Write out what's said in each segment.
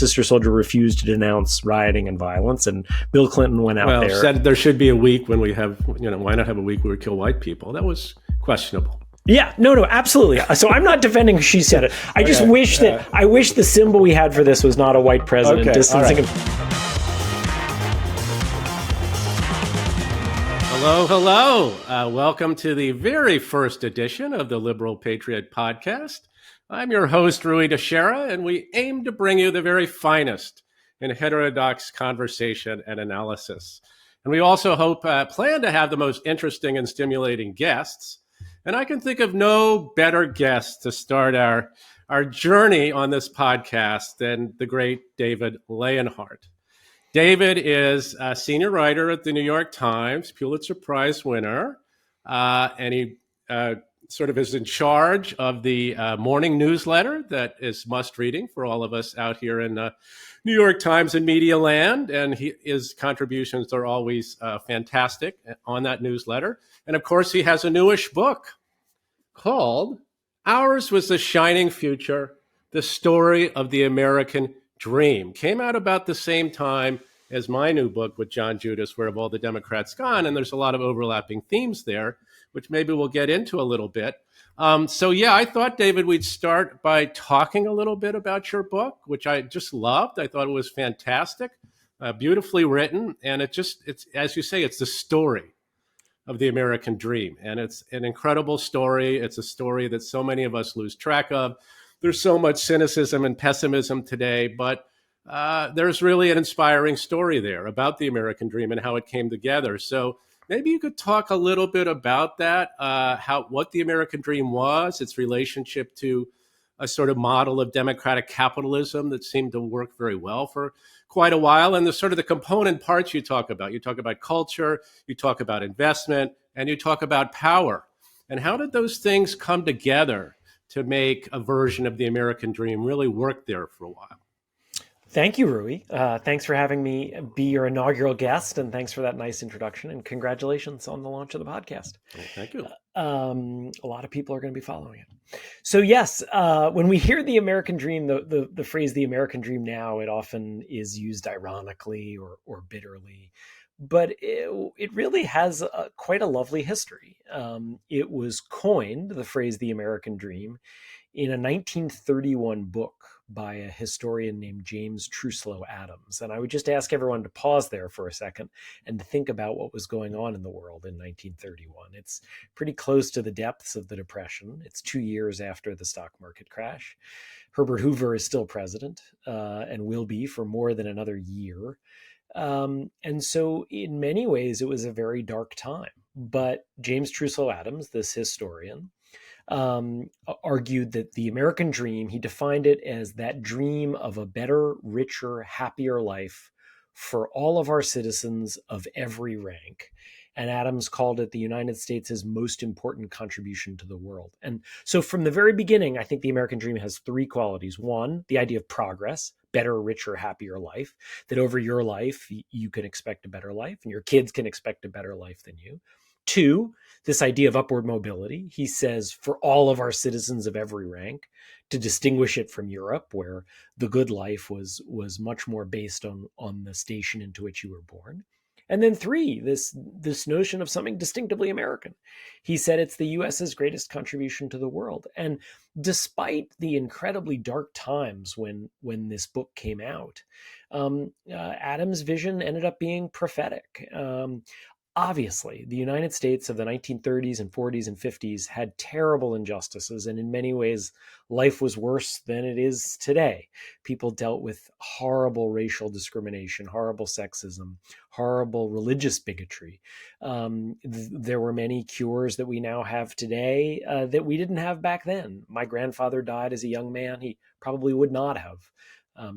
Sister Soldier refused to denounce rioting and violence, and Bill Clinton went out there. Said there should be a week when we have, why not have a week where we kill white people? That was questionable. Yeah, no, absolutely. So I'm not defending she said it. I just wish I wish the symbol we had for this was not a white president distancing. Hello. Welcome to the very first edition of the Liberal Patriot podcast. I'm your host, Ruy Teixeira, and we aim to bring you the very finest in heterodox conversation and analysis. And we also plan to have the most interesting and stimulating guests. And I can think of no better guest to start our journey on this podcast than the great David Leonhardt. David is a senior writer at the New York Times, Pulitzer Prize winner, and he sort of is in charge of the morning newsletter that is must-reading for all of us out here in New York Times and media land, and his contributions are always fantastic on that newsletter. And of course, he has a newish book called Ours Was the Shining Future, The Story of the American Dream. Came out about the same time as my new book with John Judas, Where Have All the Democrats Gone? And there's a lot of overlapping themes there, which maybe we'll get into a little bit. I thought, David, we'd start by talking a little bit about your book, which I just loved. I thought it was fantastic, beautifully written. And it's, as you say, it's the story of the American dream. And it's an incredible story. It's a story that so many of us lose track of. There's so much cynicism and pessimism today, but there's really an inspiring story there about the American dream and how it came together. So maybe you could talk a little bit about that, what the American dream was, its relationship to a sort of model of democratic capitalism that seemed to work very well for quite a while, and the sort of the component parts you talk about. You talk about culture, you talk about investment, and you talk about power. And how did those things come together to make a version of the American dream really work there for a while? Thank you, Ruy. Thanks for having me be your inaugural guest, and thanks for that nice introduction, and congratulations on the launch of the podcast. Well, thank you. A lot of people are going to be following it. So yes, when we hear the American dream, the phrase "the American dream" now, it often is used ironically or bitterly, but it really has quite a lovely history. It was coined, the phrase "the American dream," in a 1931 book by a historian named James Truslow Adams. And I would just ask everyone to pause there for a second and to think about what was going on in the world in 1931. It's pretty close to the depths of the Depression. It's 2 years after the stock market crash. Herbert Hoover is still president and will be for more than another year. And so in many ways, it was a very dark time. But James Truslow Adams, this historian, argued that the American dream, he defined it as that dream of a better, richer, happier life for all of our citizens of every rank. And Adams called it the United States' most important contribution to the world. And so from the very beginning, I think the American dream has three qualities. One, the idea of progress, better, richer, happier life, that over your life, you can expect a better life and your kids can expect a better life than you. Two, this idea of upward mobility. He says for all of our citizens of every rank, to distinguish it from Europe, where the good life was much more based on the station into which you were born. And then three, this notion of something distinctively American. He said it's the US's greatest contribution to the world. And despite the incredibly dark times when this book came out, Adams' vision ended up being prophetic. Obviously, the United States of the 1930s and 40s and 50s had terrible injustices, and in many ways, life was worse than it is today. People dealt with horrible racial discrimination, horrible sexism, horrible religious bigotry. There were many cures that we now have today that we didn't have back then. My grandfather died as a young man. He probably would not have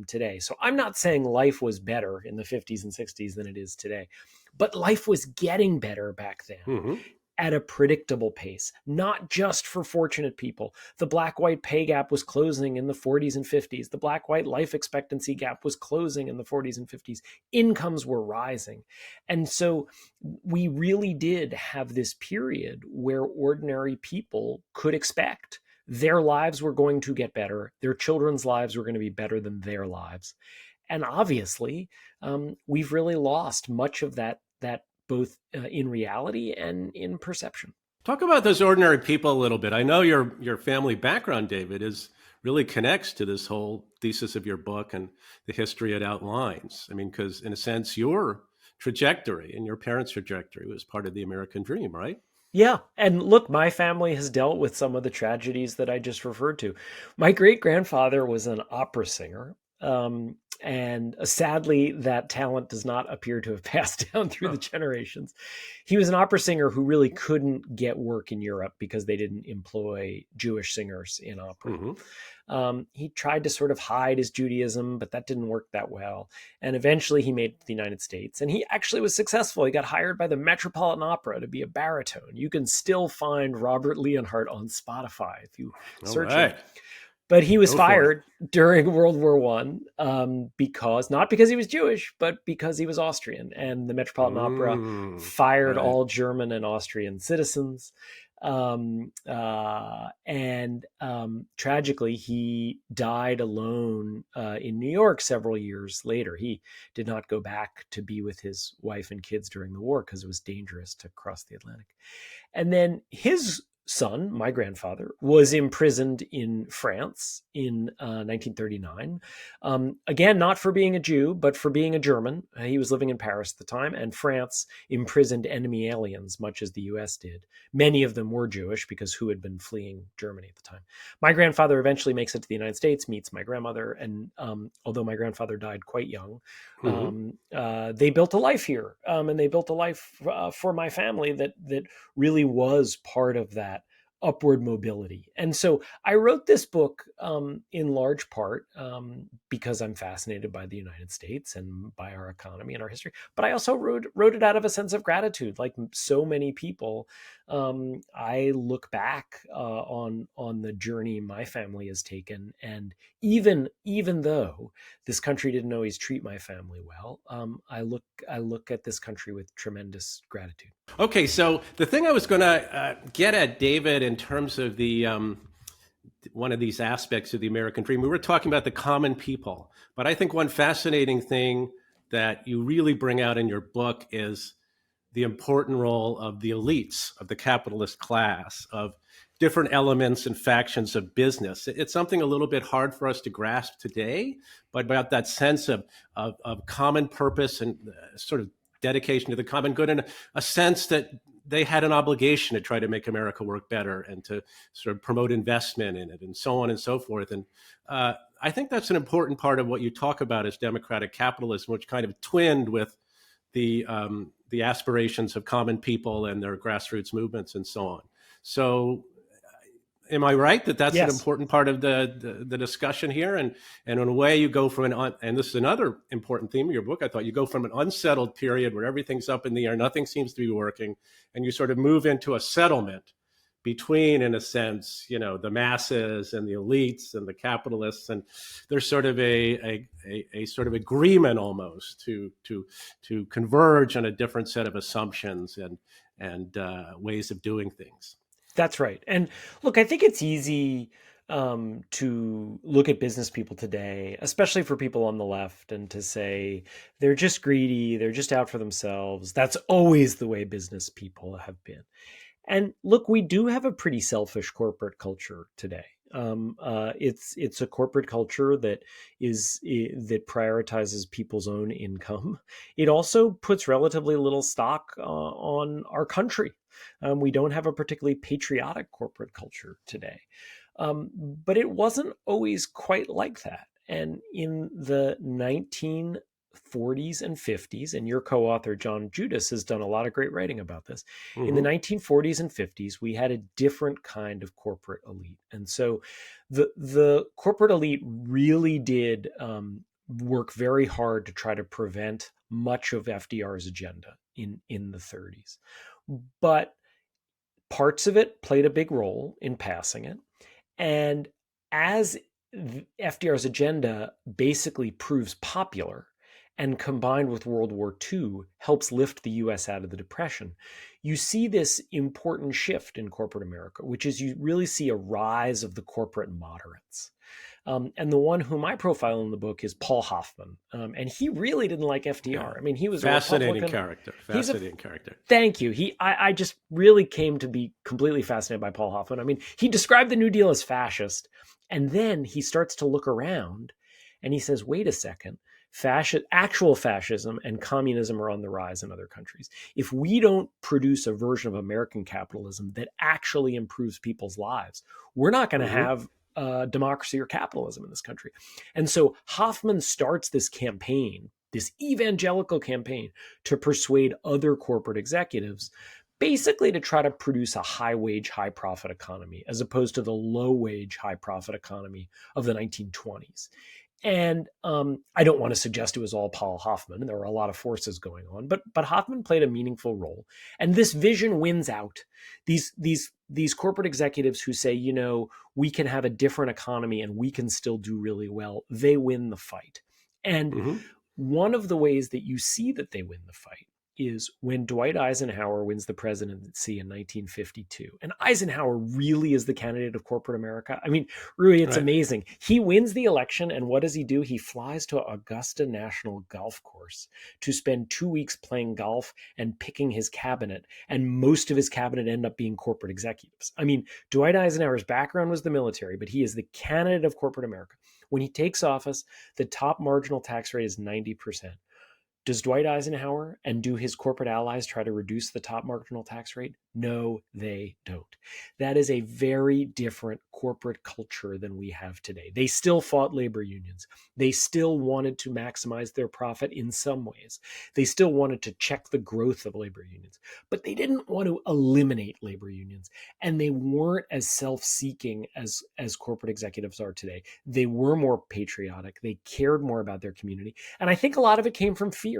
today. So I'm not saying life was better in the 50s and 60s than it is today. But life was getting better back then at a predictable pace, not just for fortunate people. The black-white pay gap was closing in the 40s and 50s. The black-white life expectancy gap was closing in the 40s and 50s. Incomes were rising. And so we really did have this period where ordinary people could expect their lives were going to get better. Their children's lives were going to be better than their lives. And obviously, we've really lost much of that both in reality and in perception. Talk about those ordinary people a little bit. I know your family background, David, is really connects to this whole thesis of your book and the history it outlines. I mean, because in a sense, your trajectory and your parents' trajectory was part of the American dream, right? Yeah. And look, my family has dealt with some of the tragedies that I just referred to. My great grandfather was an opera singer. And sadly, that talent does not appear to have passed down through the Huh. generations. He was an opera singer who really couldn't get work in Europe because they didn't employ Jewish singers in opera. Mm-hmm. He tried to sort of hide his Judaism, but that didn't work that well. And eventually he made it to the United States. And he actually was successful. He got hired by the Metropolitan Opera to be a baritone. You can still find Robert Leonhardt on Spotify if you All search him. right. But he was Go for it. fired during World War One because not because he was Jewish, but because he was Austrian, and the Metropolitan Opera fired Right. all German and Austrian citizens. And tragically, he died alone in New York several years later. He did not go back to be with his wife and kids during the war because it was dangerous to cross the Atlantic. And then his son, my grandfather, was imprisoned in France in 1939. Again, not for being a Jew, but for being a German. He was living in Paris at the time, and France imprisoned enemy aliens, much as the US did. Many of them were Jewish because who had been fleeing Germany at the time? My grandfather eventually makes it to the United States, meets my grandmother, and although my grandfather died quite young, Mm-hmm. they built a life here, and they built a life for my family that really was part of that upward mobility. And so I wrote this book in large part because I'm fascinated by the United States and by our economy and our history. But I also wrote it out of a sense of gratitude. Like so many people, I look back on the journey my family has taken, and even though this country didn't always treat my family well, I look at this country with tremendous gratitude. Okay, so the thing I was going to get at, David, in terms of the one of these aspects of the American dream, we were talking about the common people, but I think one fascinating thing that you really bring out in your book is the important role of the elites, of the capitalist class, of different elements and factions of business. It's something a little bit hard for us to grasp today, but about that sense of common purpose and sort of dedication to the common good, and a sense that they had an obligation to try to make America work better and to sort of promote investment in it and so on and so forth. And I think that's an important part of what you talk about as democratic capitalism, which kind of twinned with the aspirations of common people and their grassroots movements and so on. So, am I right that that's an Yes. important part of the discussion here? And in a way, you go from and this is another important theme of your book. I thought you go from an unsettled period where everything's up in the air, nothing seems to be working, and you sort of move into a settlement between, in a sense, the masses and the elites and the capitalists, and there's sort of a sort of agreement almost to converge on a different set of assumptions and ways of doing things. That's right. And look, I think it's easy to look at business people today, especially for people on the left, and to say they're just greedy, they're just out for themselves. That's always the way business people have been. And look, we do have a pretty selfish corporate culture today. It's a corporate culture that prioritizes people's own income. It also puts relatively little stock on our country. We don't have a particularly patriotic corporate culture today, but it wasn't always quite like that. And in the 1940s and 50s, and your co-author John Judas has done a lot of great writing about this. In the Mm-hmm. 1940s and 50s, we had a different kind of corporate elite, and so the corporate elite really did work very hard to try to prevent much of FDR's agenda in the 30s, but parts of it played a big role in passing it. And as FDR's agenda basically proves popular, and combined with World War II helps lift the US out of the Depression, you see this important shift in corporate America, which is you really see a rise of the corporate moderates. And the one whom I profile in the book is Paul Hoffman. And he really didn't like FDR. Yeah. I mean, he was a Fascinating Republican. character. He's a Fascinating character. Thank you. I just really came to be completely fascinated by Paul Hoffman. I mean, he described the New Deal as fascist, and then he starts to look around and he says, wait a second, actual fascism and communism are on the rise in other countries. If we don't produce a version of American capitalism that actually improves people's lives, we're not going to have democracy or capitalism in this country. And so Hoffman starts this campaign, this evangelical campaign, to persuade other corporate executives basically to try to produce a high wage, high profit economy as opposed to the low wage, high profit economy of the 1920s. And I don't want to suggest it was all Paul Hoffman. There were a lot of forces going on, but Hoffman played a meaningful role. And this vision wins out. These corporate executives who say, you know, we can have a different economy and we can still do really well, they win the fight. And one of the ways that you see that they win the fight is when Dwight Eisenhower wins the presidency in 1952. And Eisenhower really is the candidate of corporate America. I mean, really, it's amazing. He wins the election, and what does he do? He flies to Augusta National Golf Course to spend 2 weeks playing golf and picking his cabinet, and most of his cabinet end up being corporate executives. I mean, Dwight Eisenhower's background was the military, but he is the candidate of corporate America. When he takes office, the top marginal tax rate is 90%. Does Dwight Eisenhower and do his corporate allies try to reduce the top marginal tax rate? No, they don't. That is a very different corporate culture than we have today. They still fought labor unions. They still wanted to maximize their profit in some ways. They still wanted to check the growth of labor unions, but they didn't want to eliminate labor unions. And they weren't as self-seeking as corporate executives are today. They were more patriotic. They cared more about their community. And I think a lot of it came from fear.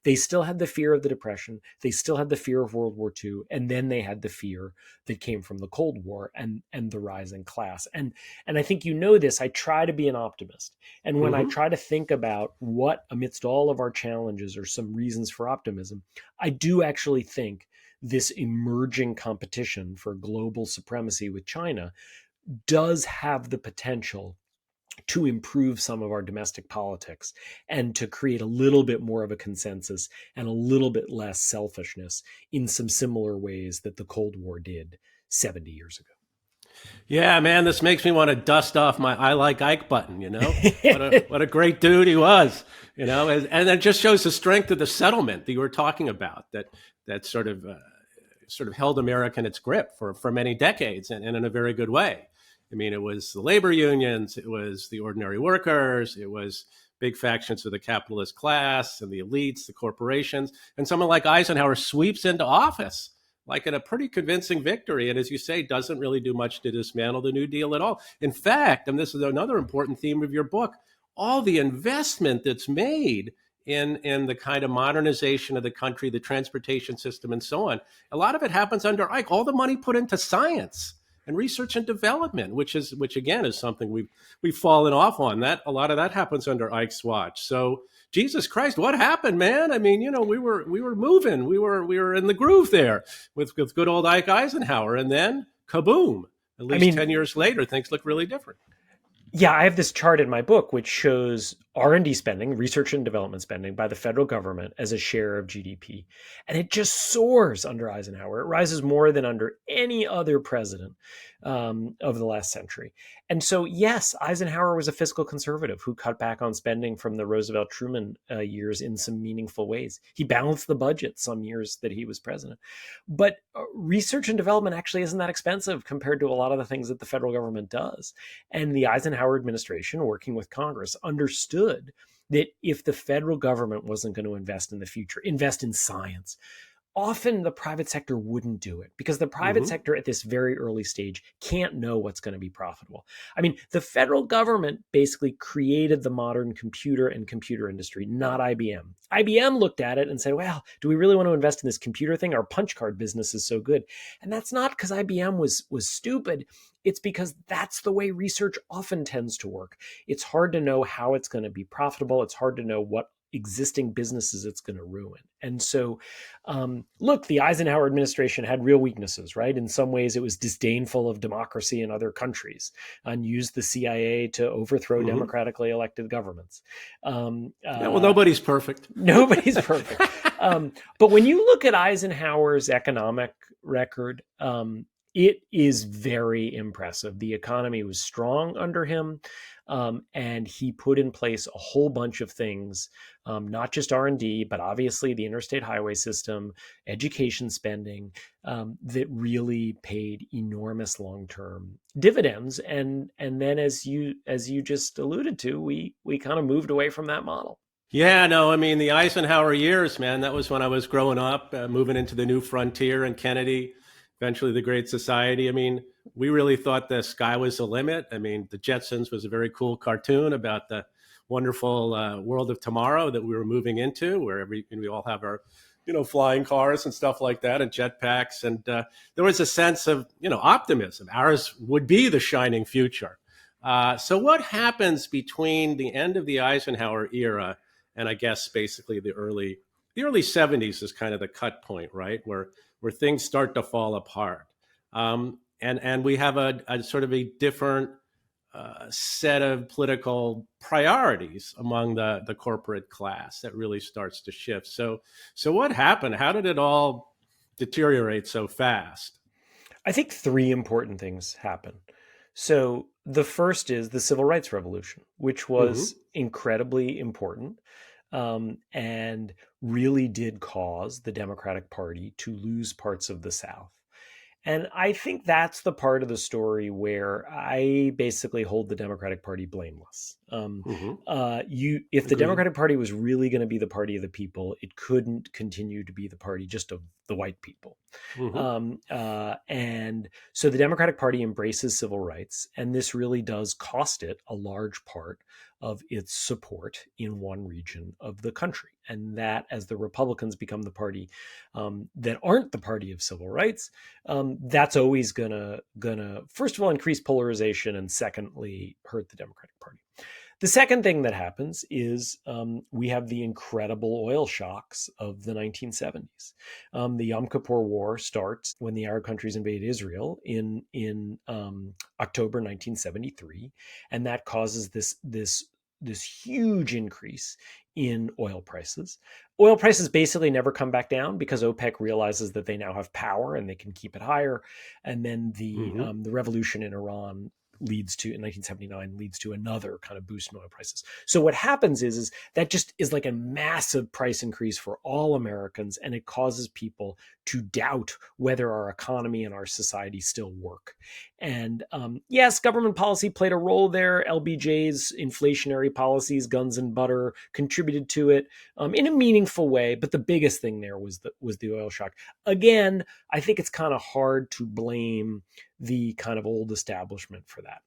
They still had the fear of the Depression. They still had the fear of World War II. And then they had the fear that came from the Cold War and the rising class. And I think you know this. I try to be an optimist. And when I try to think about what, amidst all of our challenges, are some reasons for optimism, I do actually think this emerging competition for global supremacy with China does have the potential to improve some of our domestic politics and to create a little bit more of a consensus and a little bit less selfishness in some similar ways that the Cold War did 70 years ago. Yeah, man, this makes me want to dust off my "I like Ike" button. You know, what a great dude he was. You know, and it just shows the strength of the settlement that you were talking about. That sort of held America in its grip for many decades, and in a very good way. I mean, it was the labor unions, it was the ordinary workers, it was big factions of the capitalist class and the elites, the corporations, and someone like Eisenhower sweeps into office like in a pretty convincing victory. And as you say, doesn't really do much to dismantle the New Deal at all. In fact, and this is another important theme of your book, all the investment that's made in the kind of modernization of the country, the transportation system, and so on, a lot of it happens under Ike. All the money put into science and research and development, which again is something we've fallen off on. That a lot of that happens under Ike's watch. So Jesus Christ, what happened, man? I mean, you know, we were moving, we were in the groove there with good old Ike Eisenhower, and then kaboom! At least 10 years later, things look really different. Yeah, I have this chart in my book which shows R&D spending, research and development spending by the federal government as a share of GDP. And it just soars under Eisenhower. It rises more than under any other president of the last century. And so, yes, Eisenhower was a fiscal conservative who cut back on spending from the Roosevelt-Truman years in some meaningful ways. He balanced the budget some years that he was president. But research and development actually isn't that expensive compared to a lot of the things that the federal government does. And the Eisenhower administration, working with Congress, understood that if the federal government wasn't going to invest in the future, invest in science, often the private sector wouldn't do it because the private sector at this very early stage can't know what's going to be profitable. I mean, the federal government basically created the modern computer and computer industry, not IBM. IBM looked at it and said, well, do we really want to invest in this computer thing? Our punch card business is so good. And that's not because IBM was stupid. It's because that's the way research often tends to work. It's hard to know how it's going to be profitable. It's hard to know what existing businesses it's going to ruin. And so, look, the Eisenhower administration had real weaknesses, right? In some ways, it was disdainful of democracy in other countries and used the CIA to overthrow Mm-hmm. democratically elected governments. Yeah, well, nobody's perfect. Nobody's perfect. But when you look at Eisenhower's economic record, it is very impressive. The economy was strong under him, and he put in place a whole bunch of things, not just R&D, but obviously the interstate highway system, education spending, that really paid enormous long-term dividends. And then, as you just alluded to, we kind of moved away from that model. Yeah, no, I mean, the Eisenhower years, man, that was when I was growing up, moving into the new frontier and Kennedy, eventually the Great Society. I mean, we really thought the sky was the limit. I mean, the Jetsons was a very cool cartoon about the wonderful world of tomorrow that we were moving into, where we all have our, flying cars and stuff like that and jetpacks. And there was a sense of, optimism. Ours would be the shining future. So what happens between the end of the Eisenhower era and I guess basically the early 70s is kind of the cut point, right, where things start to fall apart, and we have a sort of a different set of political priorities among the corporate class that really starts to shift. So what happened? How did it all deteriorate so fast? I think three important things happen. So the first is the Civil Rights Revolution, which Mm-hmm. was incredibly important, and really did cause the Democratic Party to lose parts of the South. And I think that's the part of the story where I basically hold the Democratic Party blameless. Mm-hmm. If the Agreed. Democratic Party was really going to be the party of the people, it couldn't continue to be the party just of the white people. Mm-hmm. And so the Democratic Party embraces civil rights, and this really does cost it a large part of its support in one region of the country. And that, as the Republicans become the party that aren't the party of civil rights, that's always gonna first of all increase polarization, and secondly hurt the Democratic Party. The second thing that happens is we have the incredible oil shocks of the 1970s. The Yom Kippur War starts when the Arab countries invade Israel in October 1973, and that causes this huge increase in oil prices. Oil prices basically never come back down because OPEC realizes that they now have power and they can keep it higher. And then Mm-hmm. the revolution in Iran in 1979 leads to another kind of boost in oil prices. So what happens is that just is like a massive price increase for all Americans, and it causes people to doubt whether our economy and our society still work. And yes, government policy played a role there. LBJ's inflationary policies, guns and butter, contributed to it in a meaningful way. But the biggest thing there was the oil shock. Again, I think it's kind of hard to blame the kind of old establishment for that.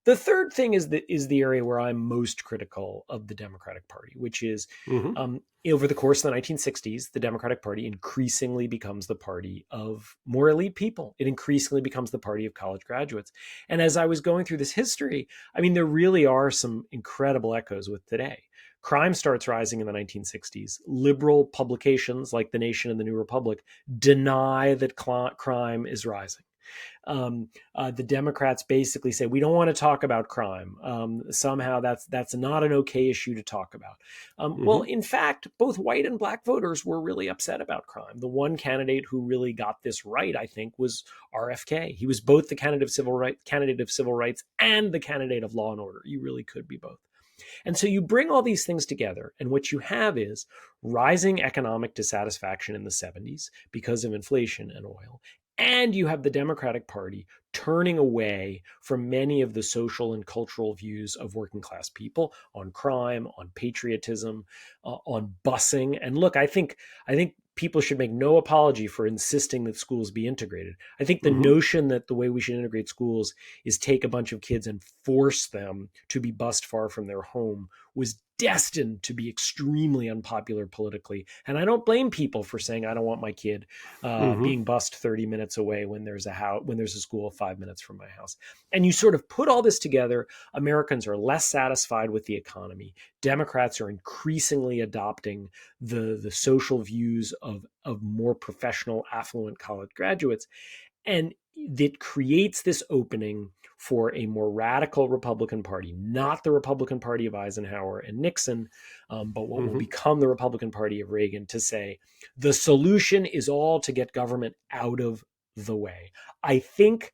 The third thing is the area where I'm most critical of the Democratic Party, which is Mm-hmm. over the course of the 1960s, the Democratic Party increasingly becomes the party of more elite people. It increasingly becomes the party of college graduates. And as I was going through this history, I mean, there really are some incredible echoes with today. Crime starts rising in the 1960s. Liberal publications like The Nation and The New Republic deny that crime is rising. The Democrats basically say we don't want to talk about crime. Somehow that's not an okay issue to talk about. Well, Mm-hmm. in fact, both white and black voters were really upset about crime. The one candidate who really got this right, I think, was RFK. He was both the candidate of civil rights and the candidate of law and order. You really could be both. And so you bring all these things together, and what you have is rising economic dissatisfaction in the 70s because of inflation and oil. And you have the Democratic Party turning away from many of the social and cultural views of working class people on crime, on patriotism, on busing. And look, I think people should make no apology for insisting that schools be integrated. I think the Mm-hmm. notion that the way we should integrate schools is take a bunch of kids and force them to be bused far from their home was destined to be extremely unpopular politically. And I don't blame people for saying, I don't want my kid Mm-hmm. being bused 30 minutes away when there's a school 5 minutes from my house. And you sort of put all this together. Americans are less satisfied with the economy. Democrats are increasingly adopting the social views of more professional, affluent college graduates. And that creates this opening for a more radical Republican Party, not the Republican Party of Eisenhower and Nixon, but what will Mm-hmm. become the Republican Party of Reagan, to say the solution is all to get government out of the way. I think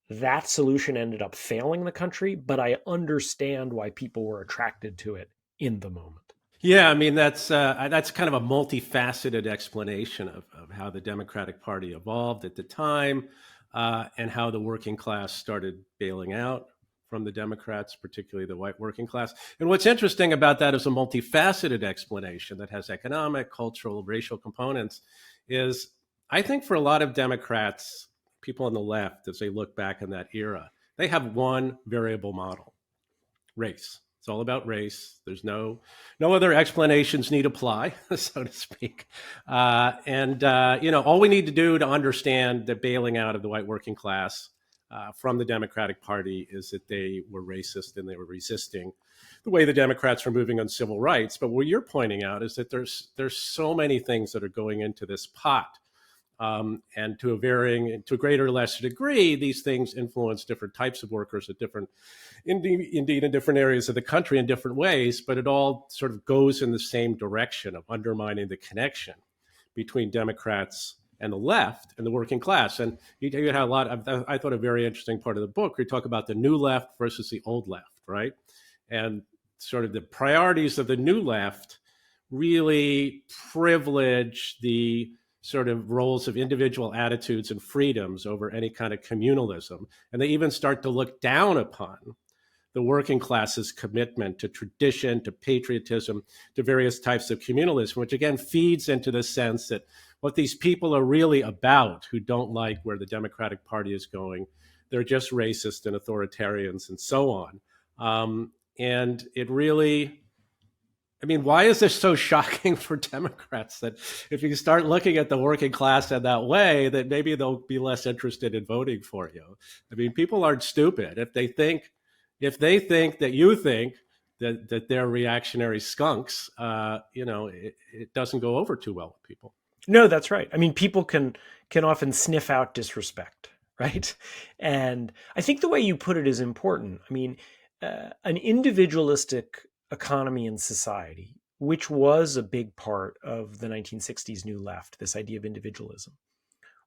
that solution ended up failing the country, but I understand why people were attracted to it in the moment. Yeah, I mean that's kind of a multifaceted explanation of how the Democratic Party evolved at the time, and how the working class started bailing out from the Democrats, particularly the white working class. And what's interesting about that is a multifaceted explanation that has economic, cultural, racial components. Is I think for a lot of Democrats, people on the left, as they look back in that era, they have one variable model: race. It's all about race. There's no other explanations need apply, so to speak. All we need to do to understand the bailing out of the white working class from the Democratic Party is that they were racist and they were resisting the way the Democrats were moving on civil rights. But what you're pointing out is that there's so many things that are going into this pot. And to a greater or lesser degree, these things influence different types of workers at indeed in different areas of the country in different ways, but it all sort of goes in the same direction of undermining the connection between Democrats and the left and the working class. And you had a lot of, I thought, a very interesting part of the book where you talk about the new left versus the old left, right? And sort of the priorities of the new left really privilege the sort of roles of individual attitudes and freedoms over any kind of communalism. And they even start to look down upon the working class's commitment to tradition, to patriotism, to various types of communalism, which again feeds into the sense that what these people are really about, who don't like where the Democratic Party is going, they're just racist and authoritarians and so on. And it really, I mean, why is this so shocking for Democrats that if you start looking at the working class in that way, that maybe they'll be less interested in voting for you? I mean, people aren't stupid. If they think that you think that they're reactionary skunks, it doesn't go over too well with people. No, that's right. I mean, people can often sniff out disrespect, right? And I think the way you put it is important. I mean, an individualistic economy and society, which was a big part of the 1960s New Left, this idea of individualism,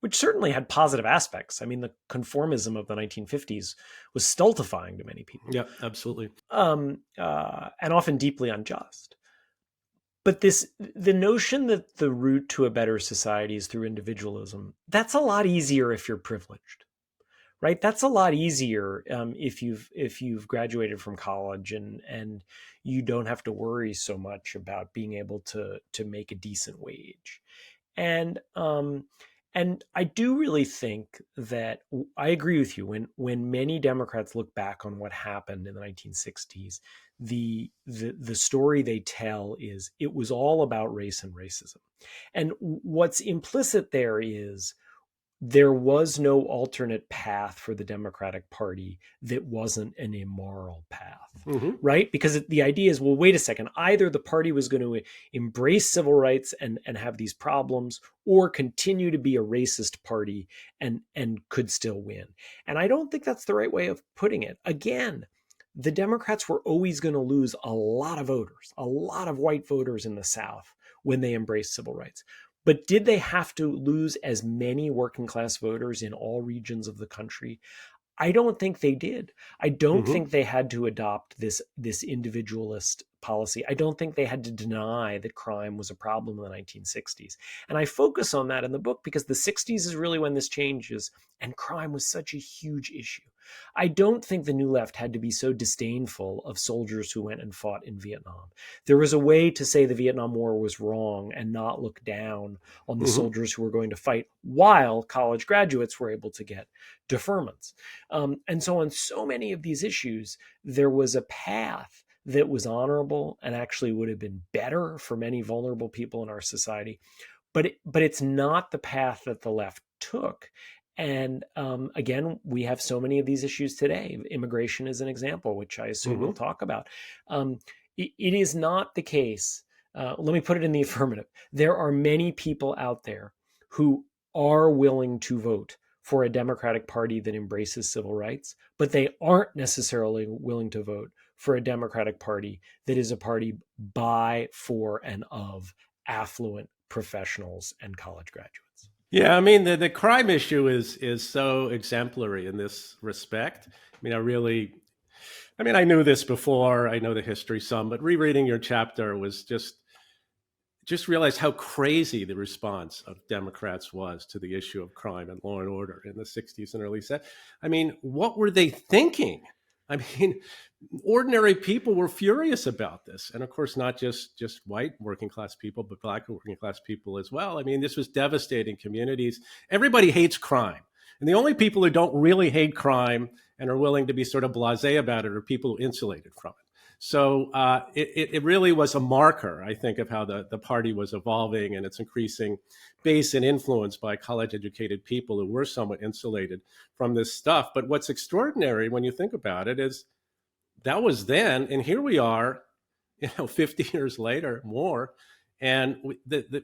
which certainly had positive aspects. I mean, the conformism of the 1950s was stultifying to many people. Yeah, absolutely. And often deeply unjust. But the notion that the route to a better society is through individualism, that's a lot easier if you're privileged, right? That's a lot easier if you've graduated from college and you don't have to worry so much about being able to make a decent wage. And I do really think that I agree with you when many Democrats look back on what happened in the 1960s, the story they tell is it was all about race and racism. And what's implicit there is there was no alternate path for the Democratic Party that wasn't an immoral path, Mm-hmm. right? Because the idea is, well, wait a second, either the party was going to embrace civil rights and have these problems, or continue to be a racist party and could still win. And I don't think that's the right way of putting it. Again, the Democrats were always going to lose a lot of voters, a lot of white voters in the South when they embraced civil rights. But did they have to lose as many working class voters in all regions of the country? I don't think they did. I don't Mm-hmm. think they had to adopt this individualist policy. I don't think they had to deny that crime was a problem in the 1960s. And I focus on that in the book because the 60s is really when this changes, and crime was such a huge issue. I don't think the New Left had to be so disdainful of soldiers who went and fought in Vietnam. There was a way to say the Vietnam War was wrong and not look down on the Mm-hmm. soldiers who were going to fight, while college graduates were able to get deferments. And so on so many of these issues, there was a path that was honorable and actually would have been better for many vulnerable people in our society. But it's not the path that the left took. And again, we have so many of these issues today. Immigration is an example, which I assume we'll Mm-hmm. talk about. It is not the case. Let me put it in the affirmative. There are many people out there who are willing to vote for a Democratic Party that embraces civil rights, but they aren't necessarily willing to vote for a Democratic Party that is a party by, for, and of affluent professionals and college graduates. Yeah, I mean the crime issue is so exemplary in this respect. I mean, I knew this before. I know the history some, but rereading your chapter was just realized how crazy the response of Democrats was to the issue of crime and law and order in the 60s and early 70s. I mean, what were they thinking? I mean, ordinary people were furious about this. And of course, not just white working class people, but black working class people as well. I mean, this was devastating communities. Everybody hates crime. And the only people who don't really hate crime and are willing to be sort of blasé about it are people who insulated from it. So it really was a marker, I think, of how the party was evolving and its increasing base and influence by college-educated people who were somewhat insulated from this stuff. But what's extraordinary when you think about it is that was then, and here we are, 50 years later, more, and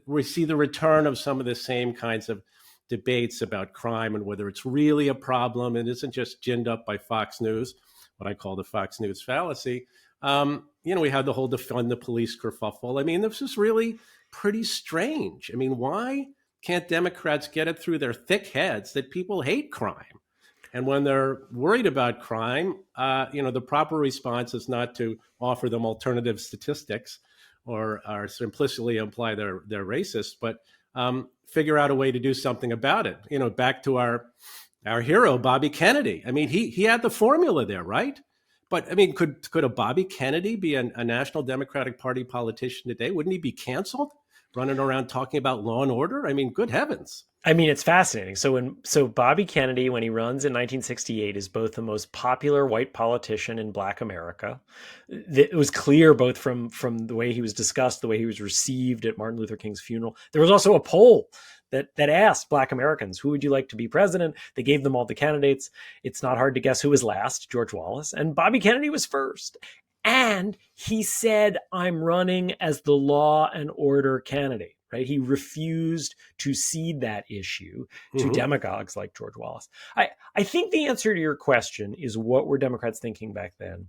we see the return of some of the same kinds of debates about crime and whether it's really a problem. It isn't just ginned up by Fox News, what I call the Fox News fallacy. We had the whole defund the police kerfuffle. I mean, this is really pretty strange. I mean, why can't Democrats get it through their thick heads that people hate crime? And when they're worried about crime, the proper response is not to offer them alternative statistics or implicitly imply they're racist, but figure out a way to do something about it. Back to our hero, Bobby Kennedy. I mean, he had the formula there, right? But I mean, could a Bobby Kennedy be a National Democratic Party politician today? Wouldn't he be canceled, running around talking about law and order? I mean, good heavens. I mean, it's fascinating. So Bobby Kennedy, when he runs in 1968, is both the most popular white politician in Black America. It was clear both from the way he was discussed, the way he was received at Martin Luther King's funeral. There was also a poll that asked Black Americans, who would you like to be president? They gave them all the candidates. It's not hard to guess who was last, George Wallace. And Bobby Kennedy was first. And he said, I'm running as the law and order candidate. Right? He refused to cede that issue to Mm-hmm. demagogues like George Wallace. I think the answer to your question is, what were Democrats thinking back then?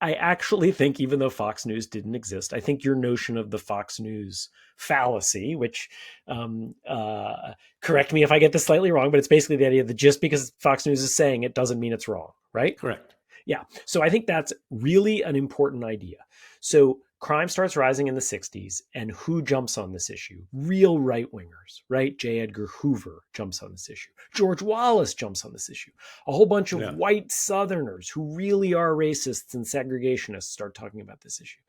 I actually think, even though Fox News didn't exist, I think your notion of the Fox News fallacy, which correct me if I get this slightly wrong, but it's basically the idea that just because Fox News is saying it doesn't mean it's wrong, right? Correct. Yeah. So I think that's really an important idea. So crime starts rising in the 60s, and who jumps on this issue? Real right wingers, right? J. Edgar Hoover jumps on this issue. George Wallace jumps on this issue. A whole bunch of white Southerners who really are racists and segregationists start talking about this issue.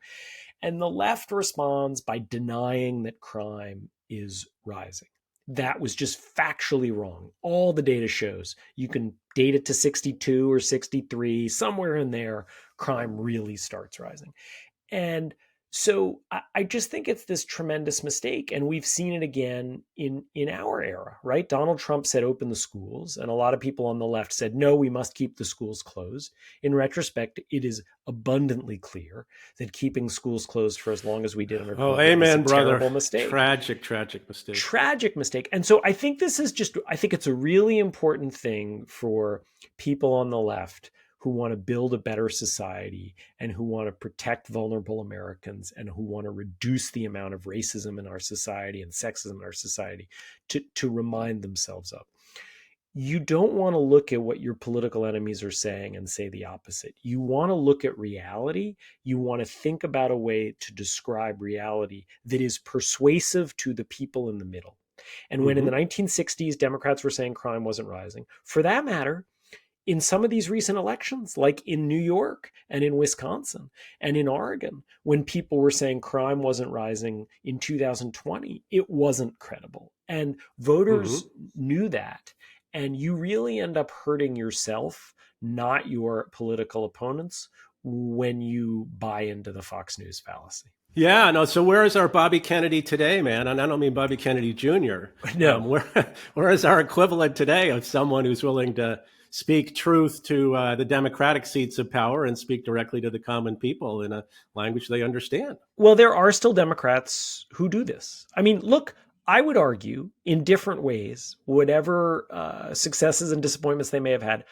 And the left responds by denying that crime is rising. That was just factually wrong. All the data shows, you can date it to 62 or 63, somewhere in there, crime really starts rising. And so I just think it's this tremendous mistake. And we've seen it again in our era, right? Donald Trump said, open the schools. And a lot of people on the left said, no, we must keep the schools closed. In retrospect, it is abundantly clear that keeping schools closed for as long as we did under COVID amen, was a brother. terrible mistake. Tragic mistake. Tragic mistake. And so I think I think it's a really important thing for people on the left who want to build a better society and who want to protect vulnerable Americans and who want to reduce the amount of racism in our society and sexism in our society to remind themselves of. You don't want to look at what your political enemies are saying and say the opposite. You want to look at reality. You want to think about a way to describe reality that is persuasive to the people in the middle. And when in the 1960s, Democrats were saying crime wasn't rising, for that matter, in some of these recent elections, like in New York and in Wisconsin and in Oregon, when people were saying crime wasn't rising in 2020, it wasn't credible. And voters knew that. And you really end up hurting yourself, not your political opponents, when you buy into the Fox News fallacy. Yeah, no. So where is our Bobby Kennedy today, man? And I don't mean Bobby Kennedy Jr. No. Where is our equivalent today of someone who's willing to speak truth to the Democratic seats of power and speak directly to the common people in a language they understand? Well, there are still Democrats who do this. I mean, look, I would argue in different ways, whatever successes and disappointments they may have had,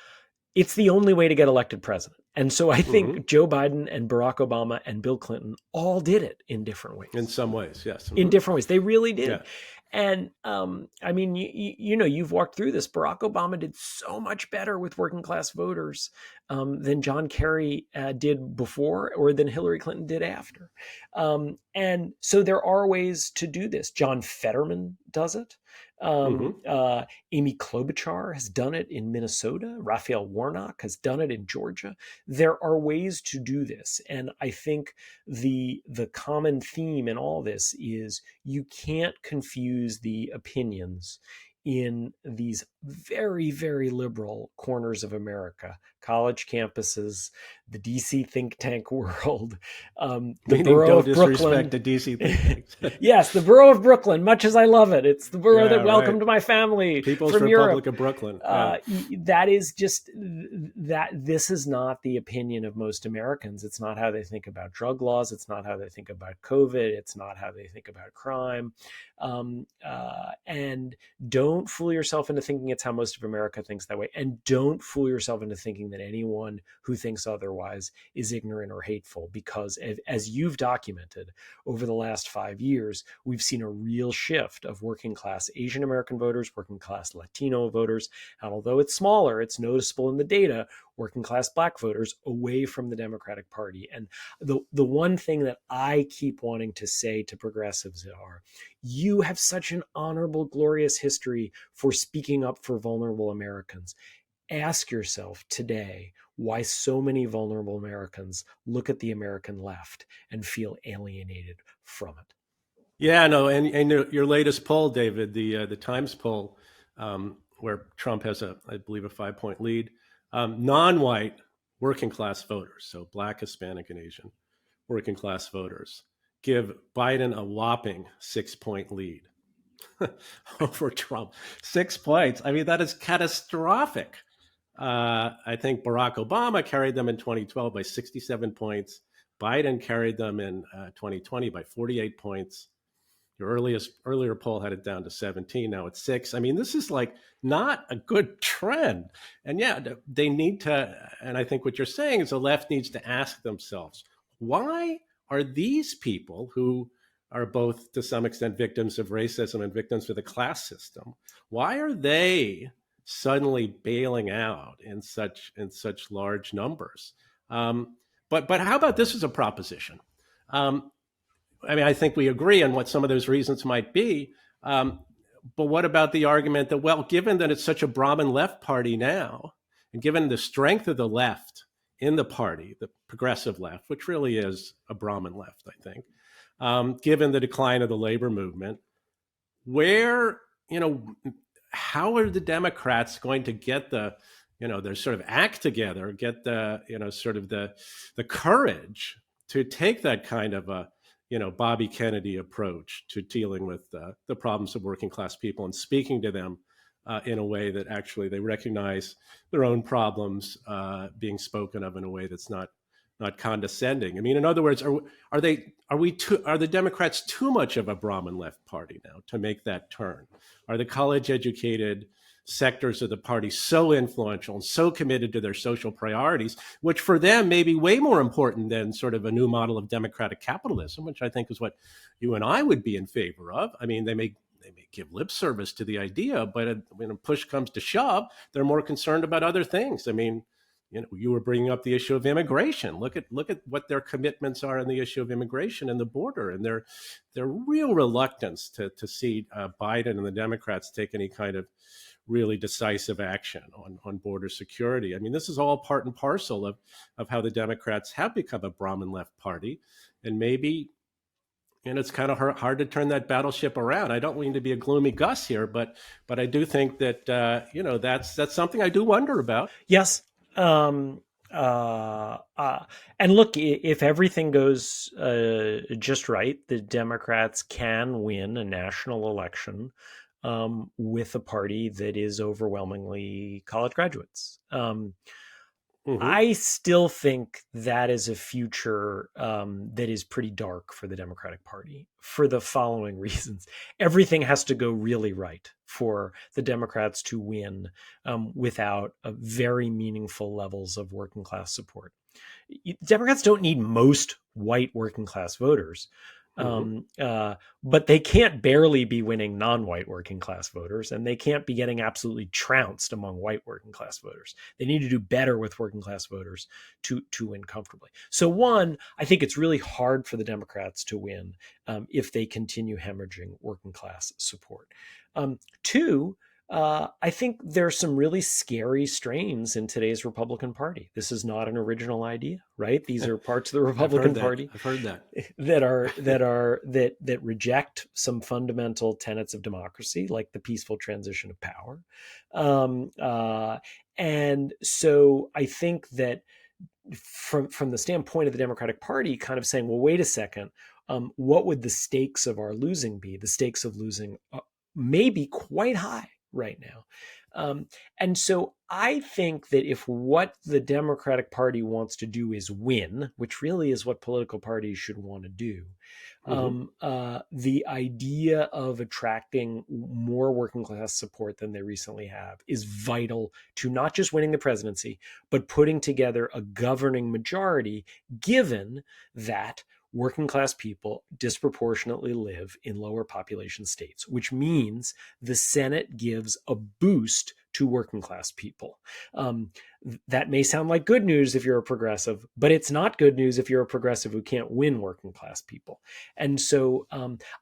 it's the only way to get elected president. And so I think Joe Biden and Barack Obama and Bill Clinton all did it in different ways. In some ways, yes. In different ways. They really did. Yeah. And I mean, you know, you've walked through this. Barack Obama did so much better with working class voters than John Kerry did before, or than Hillary Clinton did after. And so there are ways to do this. John Fetterman does it. Amy Klobuchar has done it in Minnesota. Raphael Warnock has done it in Georgia. There are ways to do this. And I think the common theme in all this is you can't confuse the opinions in these very, very liberal corners of America, college campuses, the DC think tank world, the borough of Brooklyn. The DC think tanks. Yes, the borough of Brooklyn. Much as I love it, it's the borough that welcomed my family People's from Republic Europe. of Brooklyn. That is just that. This is not the opinion of most Americans. It's not how they think about drug laws. It's not how they think about COVID. It's not how they think about crime. And don't fool yourself into thinking it's how most of America thinks that way. And don't fool yourself into thinking that anyone who thinks otherwise is ignorant or hateful, because as you've documented over the last 5 years, we've seen a real shift of working class Asian American voters, working class Latino voters. And although it's smaller, it's noticeable in the data, working class Black voters away from the Democratic Party. And the one thing that I keep wanting to say to progressives are, you have such an honorable, glorious history for speaking up for vulnerable Americans. Ask yourself today why so many vulnerable Americans look at the American left and feel alienated from it. Yeah, no, and your latest poll, David, the Times poll, where Trump has I believe, a 5-point lead. Non-white working class voters, so Black, Hispanic, and Asian working class voters, give Biden a whopping 6-point lead over Trump. 6 points. I mean, that is catastrophic. I think Barack Obama carried them in 2012 by 67 points. Biden carried them in 2020 by 48 points. Your earlier poll had it down to 17. Now it's 6. I mean, this is like not a good trend. And yeah, they need to, and I think what you're saying is the left needs to ask themselves, why are these people who are both to some extent victims of racism and victims of the class system, why are they suddenly bailing out in such large numbers? But how about this as a proposition? I mean, I think we agree on what some of those reasons might be. But what about the argument that, well, given that it's such a Brahmin left party now, and given the strength of the left in the party, the progressive left, which really is a Brahmin left, I think, given the decline of the labor movement, how are the Democrats going to get their sort of act together, get the courage to take that kind of a, Bobby Kennedy approach to dealing with the problems of working class people and speaking to them in a way that actually they recognize their own problems being spoken of in a way that's not condescending. I mean, in other words, are the Democrats too much of a Brahmin left party now to make that turn? Are the college educated sectors of the party so influential and so committed to their social priorities, which for them may be way more important than sort of a new model of democratic capitalism, which I think is what you and I would be in favor of? I mean, they may give lip service to the idea, but when push comes to shove, they're more concerned about other things. I mean, you were bringing up the issue of immigration. Look at what their commitments are on the issue of immigration and the border, and their real reluctance to see Biden and the Democrats take any kind of really decisive action on border security. I mean, this is all part and parcel of how the Democrats have become a Brahmin left party, and maybe it's kind of hard to turn that battleship around. I don't mean to be a gloomy Gus here, but I do think that that's something I do wonder about. Yes. Uh, uh, and look, if everything goes just right, the Democrats can win a national election with a party that is overwhelmingly college graduates. Hmm. I still think that is a future that is pretty dark for the Democratic Party for the following reasons. Everything has to go really right for the Democrats to win without very meaningful levels of working class support. Democrats don't need most white working class voters, Hmm. um, uh, but they can't barely be winning non-white working class voters, and they can't be getting absolutely trounced among white working class voters. They need to do better with working class voters to win comfortably. So, one, I think it's really hard for the Democrats to win if they continue hemorrhaging working class support. Two, I think there's some really scary strains in today's Republican Party. This is not an original idea, right? These are parts of the I've heard Republican that. Party I've heard that. that reject some fundamental tenets of democracy, like the peaceful transition of power. Um, uh, and so I think that from the standpoint of the Democratic Party, kind of saying, well, wait a second, what would the stakes of our losing be? The stakes of losing may be quite high right now. And so I think that if what the Democratic Party wants to do is win, which really is what political parties should want to do, Hmm. the idea of attracting more working class support than they recently have is vital to not just winning the presidency, but putting together a governing majority, given that working class people disproportionately live in lower population states, which means the Senate gives a boost to working class people. Um, that may sound like good news if you're a progressive, but it's not good news if you're a progressive who can't win working class people. And so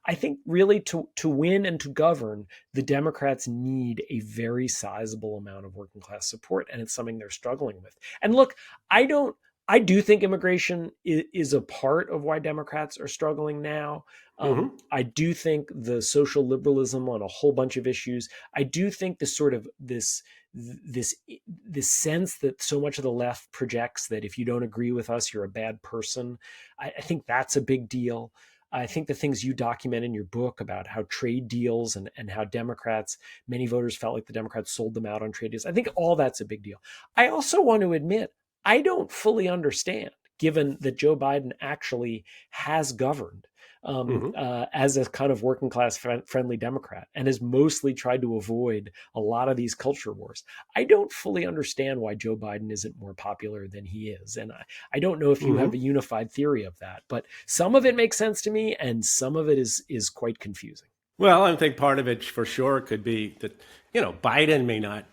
I think really to win and to govern, the Democrats need a very sizable amount of working class support, and it's something they're struggling with. And look, I don't. I do think immigration is a part of why Democrats are struggling now. Hmm. I do think the social liberalism on a whole bunch of issues. I do think the sort of this this sense that so much of the left projects that if you don't agree with us, you're a bad person. I think that's a big deal. I think the things you document in your book about how trade deals and how Democrats, many voters felt like the Democrats sold them out on trade deals. I think all that's a big deal. I also want to admit, I don't fully understand, given that Joe Biden actually has governed Hmm. as a kind of working class friendly Democrat and has mostly tried to avoid a lot of these culture wars. I don't fully understand why Joe Biden isn't more popular than he is. And I don't know if you have a Hmm. unified theory of that, but some of it makes sense to me and some of it is quite confusing. Well, I think part of it for sure could be that, Biden may not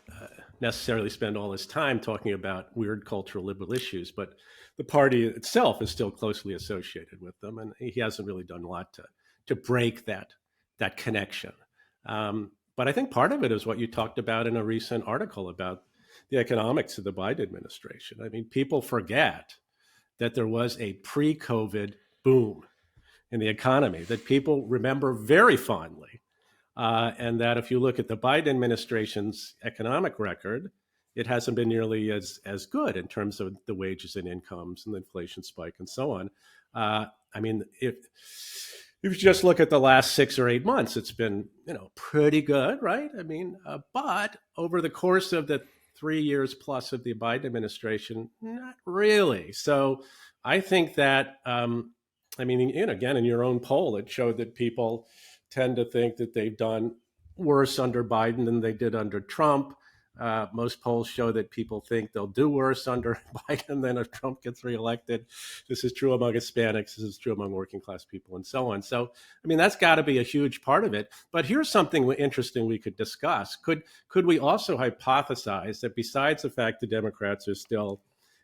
necessarily spend all his time talking about weird cultural liberal issues, but the party itself is still closely associated with them, and he hasn't really done a lot to break that connection. But I think part of it is what you talked about in a recent article about the economics of the Biden administration. I mean, people forget that there was a pre-COVID boom in the economy that people remember very fondly. And that if you look at the Biden administration's economic record, it hasn't been nearly as good in terms of the wages and incomes and the inflation spike and so on. I mean, if you just look at the last 6 or 8 months, it's been pretty good, right? I mean, but over the course of the 3 years plus of the Biden administration, not really. So I think that I mean, again, in your own poll, it showed that people tend to think that they've done worse under Biden than they did under Trump. Most polls show that people think they'll do worse under Biden than if Trump gets reelected. This is true among Hispanics. This is true among working class people and so on. So, I mean, that's got to be a huge part of it. But here's something interesting we could discuss. Could we also hypothesize that besides the fact the Democrats are still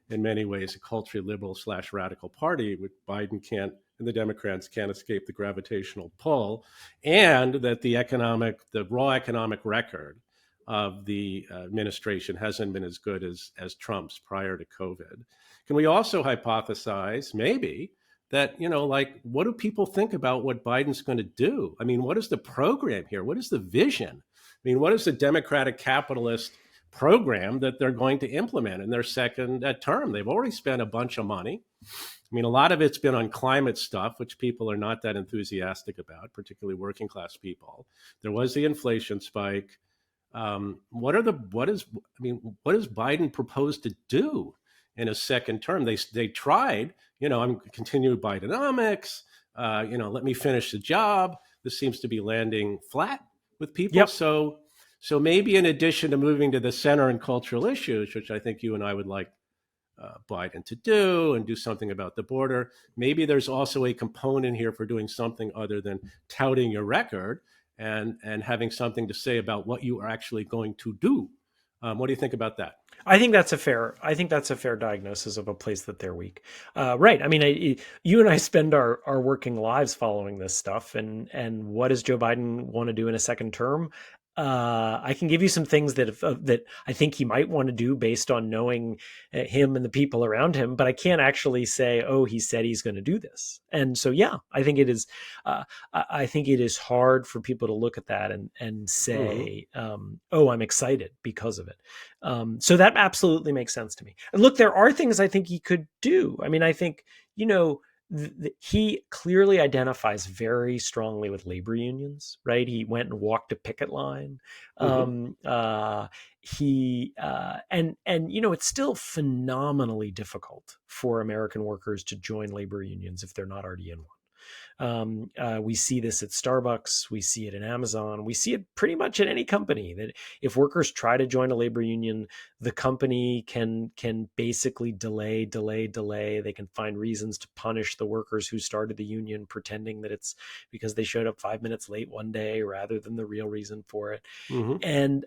in many ways a culturally liberal / radical party, which Biden can't and the Democrats can't escape the gravitational pull, and that the raw economic record of the administration hasn't been as good as Trump's prior to COVID. Can we also hypothesize maybe that, like, what do people think about what Biden's going to do? I mean, what is the program here? What is the vision? I mean, what is the Democratic capitalist program that they're going to implement in their second term. They've already spent a bunch of money. I mean, a lot of it's been on climate stuff, which people are not that enthusiastic about, particularly working class people. There was the inflation spike. What does Biden propose to do in a second term? They tried, I'm continuing Bidenomics. Let me finish the job. This seems to be landing flat with people. Yep. So maybe in addition to moving to the center and cultural issues, which I think you and I would like Biden to do and do something about the border, maybe there's also a component here for doing something other than touting your record and having something to say about what you are actually going to do. What do you think about that? I think that's a fair diagnosis of a place that they're weak. Right. I mean, you and I spend our working lives following this stuff, and what does Joe Biden want to do in a second term? I can give you some things that I think he might want to do based on knowing him and the people around him, but I can't actually say, oh, he said he's going to do this. And so, yeah, I think it is. I think it is hard for people to look at that and say, oh, I'm excited because of it. So that absolutely makes sense to me. And look, there are things I think he could do. I mean, I think, he clearly identifies very strongly with labor unions, right? He went and walked a picket line. It's still phenomenally difficult for American workers to join labor unions if they're not already in one. We see this at Starbucks. We see it in Amazon. We see it pretty much at any company, that if workers try to join a labor union, the company can basically delay. They can find reasons to punish the workers who started the union, pretending that it's because they showed up 5 minutes late one day rather than the real reason for it. And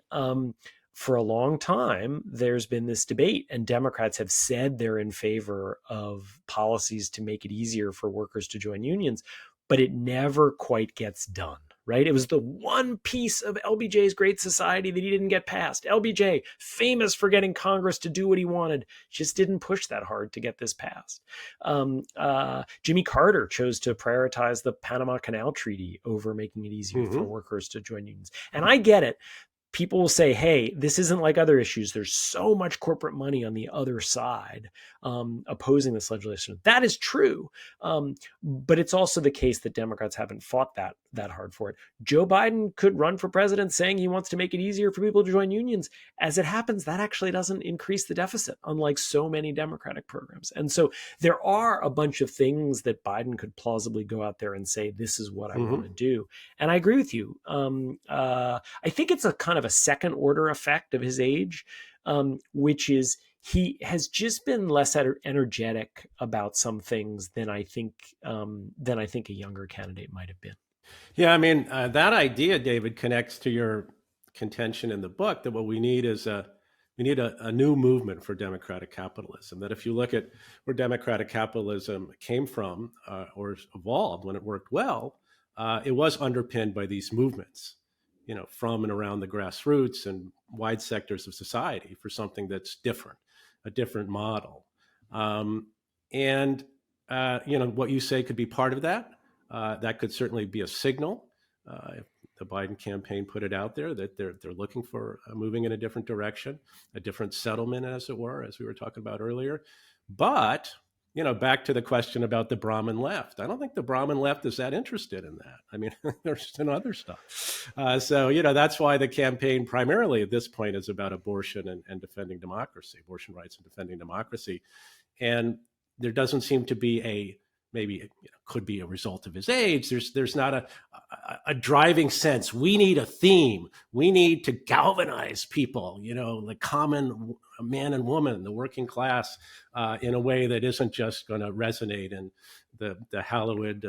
for a long time, there's been this debate, and Democrats have said they're in favor of policies to make it easier for workers to join unions, but it never quite gets done, right? It was the one piece of LBJ's Great Society that he didn't get passed. LBJ, famous for getting Congress to do what he wanted, just didn't push that hard to get this passed. Jimmy Carter chose to prioritize the Panama Canal Treaty over making it easier for workers to join unions. And I get it. People will say, hey, this isn't like other issues. There's so much corporate money on the other side opposing this legislation. That is true. But it's also the case that Democrats haven't fought that hard for it. Joe Biden could run for president saying he wants to make it easier for people to join unions. As it happens, that actually doesn't increase the deficit, unlike so many Democratic programs. And so there are a bunch of things that Biden could plausibly go out there and say, this is what I want to do. And I agree with you. I think it's a kind of a second order effect of his age, which is he has just been less energetic about some things than I think a younger candidate might have been. Yeah, I mean, that idea, David, connects to your contention in the book that what we need is a new movement for democratic capitalism. That if you look at where democratic capitalism came from or evolved when it worked well, it was underpinned by these movements, from and around the grassroots and wide sectors of society for something that's different, a different model. What you say could be part of that. That could certainly be a signal. If the Biden campaign put it out there that they're looking for moving in a different direction, a different settlement, as it were, as we were talking about earlier. But back to the question about the Brahmin left. I don't think the Brahmin left is that interested in that. I mean, there's some other stuff. That's why the campaign primarily at this point is about abortion and defending democracy, abortion rights and defending democracy. And there doesn't seem to be maybe could be a result of his age. There's not a driving sense. We need a theme. We need to galvanize people, the common man and woman, the working class, in a way that isn't just going to resonate in the hallowed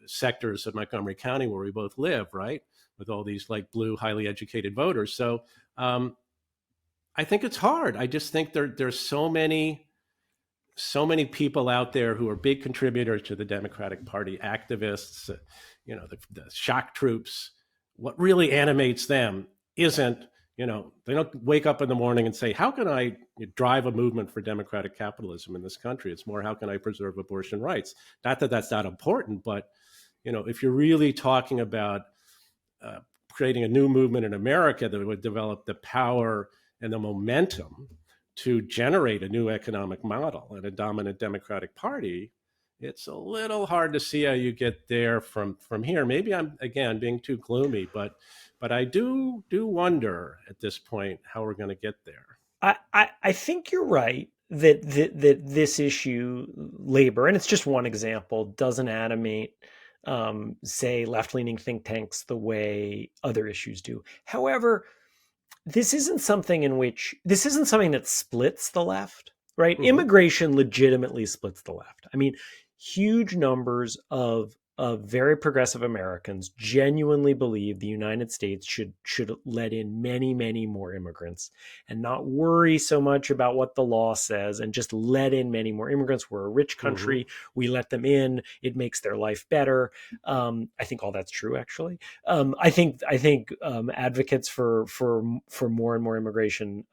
sectors of Montgomery County where we both live, right? With all these like blue, highly educated voters. So I think it's hard. I just think there's so many people out there who are big contributors to the Democratic Party, activists, the shock troops. What really animates them isn't, they don't wake up in the morning and say, how can I drive a movement for democratic capitalism in this country? It's more, how can I preserve abortion rights? Not that that's not important, but, if you're really talking about creating a new movement in America that would develop the power and the momentum to generate a new economic model and a dominant Democratic Party, it's a little hard to see how you get there from here. Maybe I'm, again, being too gloomy, but I do wonder at this point how we're going to get there. I think you're right that this issue, labor, and it's just one example, doesn't animate, say, left-leaning think tanks the way other issues do. However, this isn't something that splits the left, right? Mhm. Immigration legitimately splits the left. I mean, huge numbers of very progressive Americans genuinely believe the United States should let in many more immigrants and not worry so much about what the law says, and just let in many more immigrants. We're a rich country. We let them in. It makes their life better. I think all that's true, actually. I think advocates for more and more immigration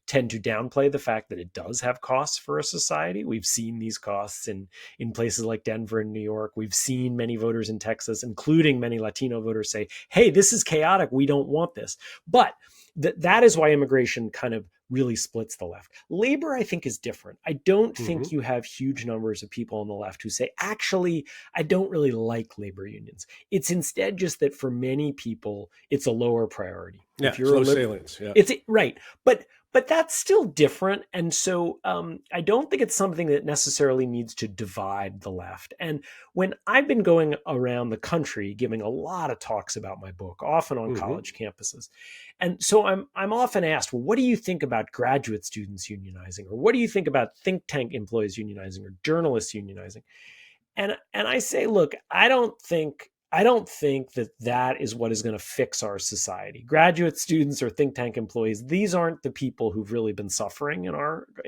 tend to downplay the fact that it does have costs for a society. We've seen these costs in places like Denver and New York. We've seen many voters in Texas, including many Latino voters, say, hey, this is chaotic. We don't want this. But that is why immigration kind of really splits the left. Labor, I think, is different. I don't think you have huge numbers of people on the left who say, actually, I don't really like labor unions. It's instead just that for many people, it's a lower priority. Yeah, if you're low salience. Yeah. It's right. But that's still different. And so I don't think it's something that necessarily needs to divide the left. And when I've been going around the country giving a lot of talks about my book, often on college campuses, and so I'm often asked, well, what do you think about graduate students unionizing? Or what do you think about think tank employees unionizing or journalists unionizing? And I say, look, I don't think that is what is going to fix our society. Graduate students or think tank employees, these aren't the people who've really been suffering in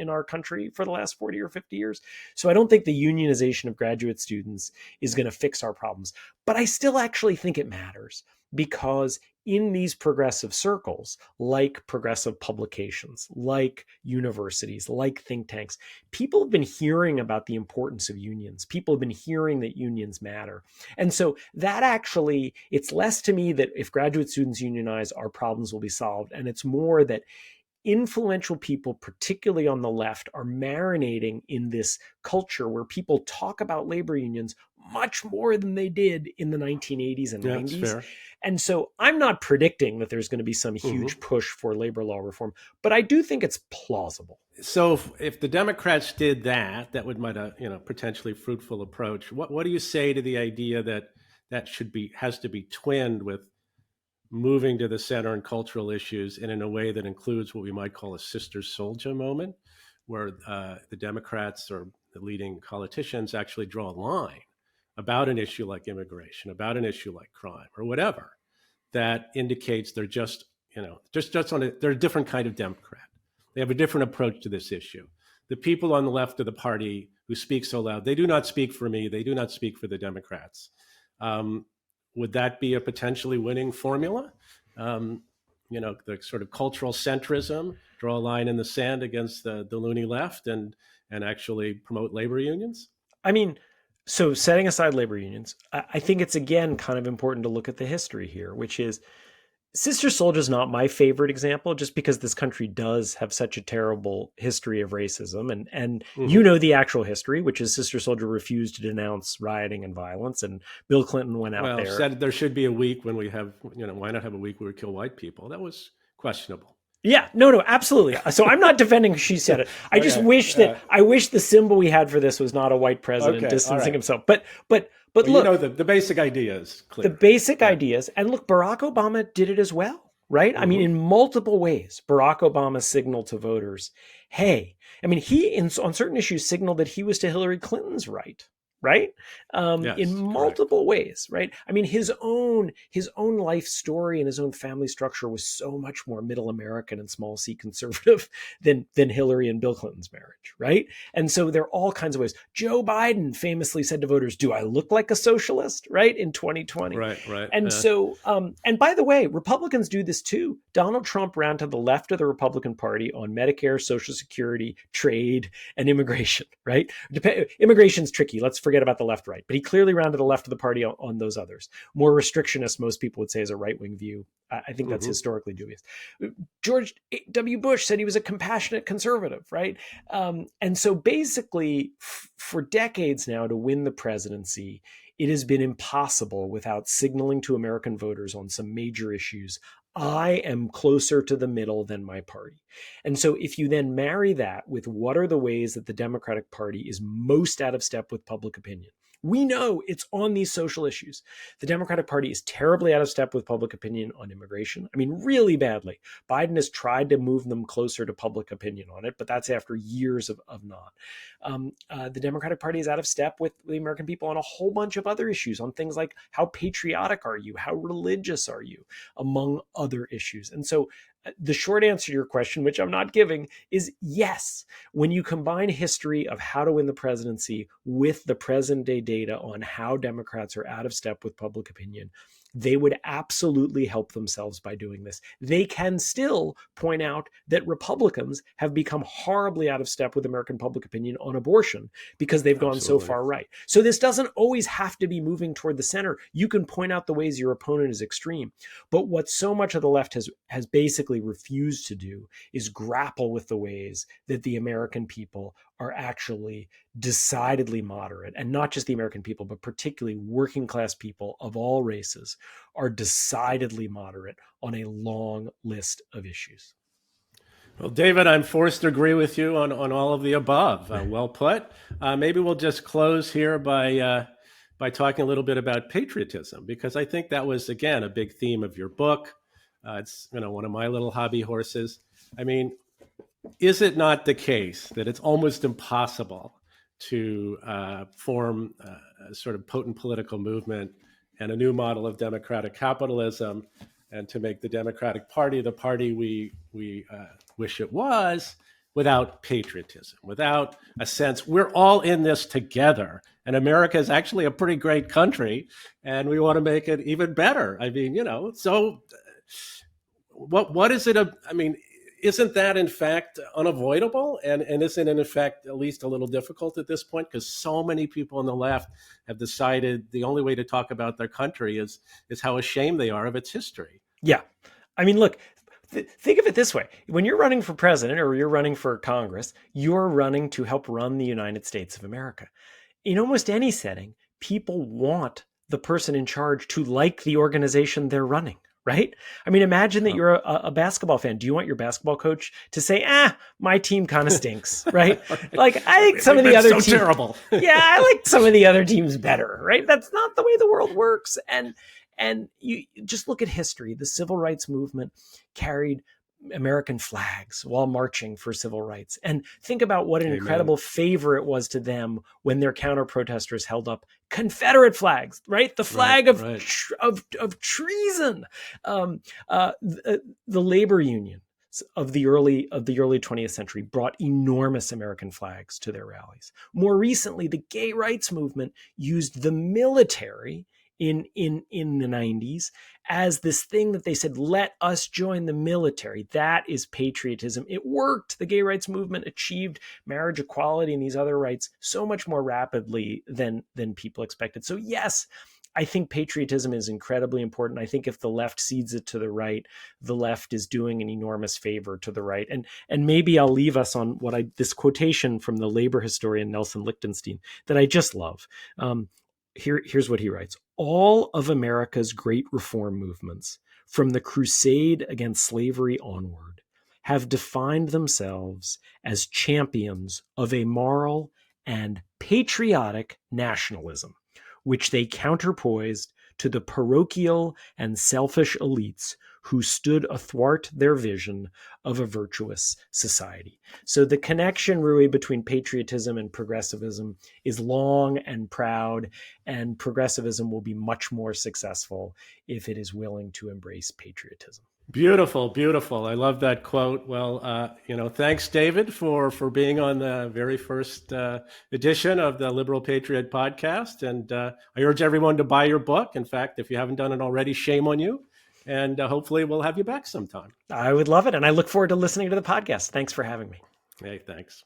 our country for the last 40 or 50 years. So I don't think the unionization of graduate students is going to fix our problems. But I still actually think it matters, because in these progressive circles, like progressive publications, like universities, like think tanks, people have been hearing about the importance of unions. People have been hearing that unions matter. And so that actually, it's less to me that if graduate students unionize, our problems will be solved. And it's more that influential people, particularly on the left, are marinating in this culture where people talk about labor unions much more than they did in the 1980s and 90s. And so I'm not predicting that there's going to be some huge push for labor law reform, but I do think it's plausible. So if the Democrats did that might a potentially fruitful approach. What do you say to the idea that has to be twinned with moving to the center on cultural issues, and in a way that includes what we might call a sister soldier moment, where the Democrats or the leading politicians actually draw a line about an issue like immigration, about an issue like crime or whatever, that indicates they're just they're a different kind of Democrat. They have a different approach to this issue. The people on the left of the party who speak so loud, they do not speak for me. They do not speak for the Democrats. Would that be a potentially winning formula? The sort of cultural centrism, draw a line in the sand against the loony left, and actually promote labor unions? I mean, so setting aside labor unions, I think it's, again, kind of important to look at the history here, which is Sister Soldier is not my favorite example, just because this country does have such a terrible history of racism. And you know the actual history, which is Sister Soldier refused to denounce rioting and violence, and Bill Clinton went out there. Said there should be a week when we have, why not have a week where we kill white people? That was questionable. Yeah, no, absolutely. So I'm not defending she said it. I just wish I wish the symbol we had for this was not a white president distancing himself. But look, the basic idea is clear. The basic ideas, and look, Barack Obama did it as well, right? I mean, in multiple ways, Barack Obama signaled to voters, hey, I mean, he on certain issues signaled that he was to Hillary Clinton's right? Yes, in multiple ways, right? I mean, his own life story and his own family structure was so much more middle American and small c conservative than Hillary and Bill Clinton's marriage, right? And so there are all kinds of ways. Joe Biden famously said to voters, "Do I look like a socialist?" Right, in 2020, right. And so, and by the way, Republicans do this too. Donald Trump ran to the left of the Republican Party on Medicare, Social Security, trade, and immigration. Right? Immigration's tricky. Let's forget about the left-right, but he clearly ran to the left of the party on those others. More restrictionist, most people would say, is a right-wing view. I think that's historically dubious. George W. Bush said he was a compassionate conservative, right? And so basically, for decades now, to win the presidency, it has been impossible without signaling to American voters on some major issues, I am closer to the middle than my party. And so if you then marry that with what are the ways that the Democratic Party is most out of step with public opinion, we know it's on these social issues. The Democratic Party is terribly out of step with public opinion on immigration. I mean, really badly. Biden has tried to move them closer to public opinion on it, but that's after years of not. The Democratic Party is out of step with the American people on a whole bunch of other issues, on things like how patriotic are you? How religious are you? Among other issues. And so the short answer to your question, which I'm not giving, is yes. When you combine history of how to win the presidency with the present day data on how Democrats are out of step with public opinion, they would absolutely help themselves by doing this. They can still point out that Republicans have become horribly out of step with American public opinion on abortion because they've gone so far right. So this doesn't always have to be moving toward the center. You can point out the ways your opponent is extreme. But what so much of the left has basically refused to do is grapple with the ways that the American people are actually decidedly moderate, and not just the American people, but particularly working class people of all races are decidedly moderate on a long list of issues. Well, David, I'm forced to agree with you on all of the above. Well put. Maybe we'll just close here by talking a little bit about patriotism, because I think that was, again, a big theme of your book. It's one of my little hobby horses. I mean, is it not the case that it's almost impossible to form a sort of potent political movement and a new model of democratic capitalism, and to make the Democratic Party the party we wish it was, without patriotism, without a sense we're all in this together, and America is actually a pretty great country, and we want to make it even better? I mean, so what is it? I mean, isn't that in fact unavoidable? And isn't it in fact at least a little difficult at this point? Because so many people on the left have decided the only way to talk about their country is how ashamed they are of its history. Yeah. I mean, look, think of it this way. When you're running for president or you're running for Congress, you're running to help run the United States of America. In almost any setting, people want the person in charge to like the organization they're running. Right? I mean, imagine that you're a basketball fan. Do you want your basketball coach to say, my team kind of stinks, right? Like, I think some of the other teams, terrible. Yeah, I like some of the other teams better, right? That's not the way the world works. And you just look at history. The civil rights movement carried American flags while marching for civil rights. And think about what an incredible favor it was to them when their counter protesters held up Confederate flags, right? The flag of treason. The labor union of the early 20th century brought enormous American flags to their rallies. More recently, the gay rights movement used the military in the 90s as this thing that they said, let us join the military. That is patriotism. It worked. The gay rights movement achieved marriage equality and these other rights so much more rapidly than people expected. So yes, I think patriotism is incredibly important. I think if the left cedes it to the right, the left is doing an enormous favor to the right. And maybe I'll leave us on this quotation from the labor historian Nelson Lichtenstein that I just love. Here's what he writes. All of America's great reform movements, from the crusade against slavery onward, have defined themselves as champions of a moral and patriotic nationalism, which they counterpoised to the parochial and selfish elites who stood athwart their vision of a virtuous society. So the connection, Ruy, between patriotism and progressivism is long and proud, and progressivism will be much more successful if it is willing to embrace patriotism. Beautiful, beautiful. I love that quote. Well, thanks, David, for being on the very first edition of the Liberal Patriot podcast. And I urge everyone to buy your book. In fact, if you haven't done it already, shame on you. And hopefully we'll have you back sometime. I would love it. And I look forward to listening to the podcast. Thanks for having me. Hey, thanks.